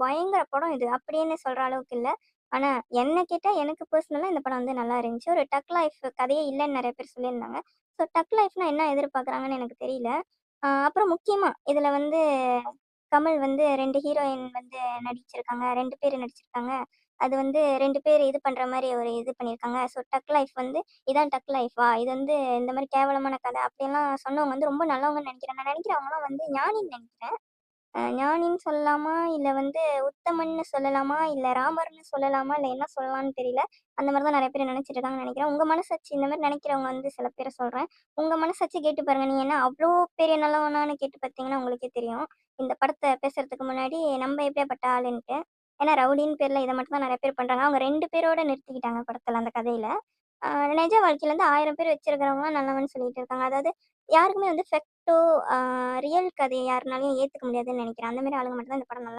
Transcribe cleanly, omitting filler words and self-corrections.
பயங்கர படம் இது" அப்படின்னு சொல்ற அளவுக்கு இல்ல. ஆனா, என்ன கேட்டா எனக்கு பெர்சனலா இந்த படம் வந்து நல்லா இருந்துச்சு. ஒரு டக் லைஃப் கதையே இல்லன்னு நெறைய பேர் சொல்லியிருந்தாங்க. ஸோ டக் லைஃப்னா என்ன எதிர்பார்க்குறாங்கன்னு எனக்கு தெரியல. அப்புறம் முக்கியமா இதுல வந்து கமல் வந்து 2 ஹீரோயின் வந்து நடிச்சிருக்காங்க. 2 பேரு நடிச்சிருக்காங்க. அது வந்து 2 பேர் இது பண்ற மாரி ஒரு இது பண்ணியிருக்காங்க. ஸோ டக் லைஃப் வந்து இதான் டக் லைஃபா? இது வந்து இந்த மாரி கேவலமான கதை அப்படியெல்லாம் சொன்னவங்க வந்து ரொம்ப நல்லவங்கன்னு நெனைக்கிறேன். நான் நெனைக்கிறேன் அவங்கலாம் வந்து ஞானின்னு நெனைக்கிறேன். ஞானின்னு சொல்லலாமா? இல்ல வந்து உத்தமன்னு சொல்லலாமா? இல்ல ராமர்ன்னு சொல்லலாமா? இல்ல என்ன சொல்லலாம்ன்னு தெரியல. அந்த மாரி தான் நெறைய பேர் நெனச்சிட்டு இருக்காங்கன்னு நெனைக்கிறேன். உங்க மனசாட்சி இந்த மாரி நெனைக்கிறவங்க வந்து சில பேர சொல்றேன். உங்க மனசாட்சி கேட்டு பாருங்க. நீங்க என்ன அவ்ளோ பெரிய நல்லவனான்னு கேட்டு பாத்தீங்கன்னா உங்களுக்கே தெரியும். இந்த படத்த பேசுறதுக்கு முன்னாடி நம்ம எப்படியாப்பட்ட ஆளுன்ட்டு. ஏன்னா ரவுடின்னு பேர்ல இத மட்டும் தான் நெறைய பேர் பண்றாங்க. அவங்க 2 பேரோட நிறுத்திக்கிட்டாங்க படத்துல அந்த கதையில. அ நிஜ வாழ்க்கையில வந்து 1000 பேர் வச்சிருக்கிறவங்கலாம் நல்லவன்னு சொல்லிட்டு இருக்காங்க. அதாவது யாருக்குமே வந்து ஃபெக்ட்டோ, ரியல் கதைய யாருனாலயும் ஏத்துக்க முடியாதுன்னு நெனைக்கிறேன். அந்த மாரி ஆளுங்க மட்டும் தான் இந்த படம் நல்லா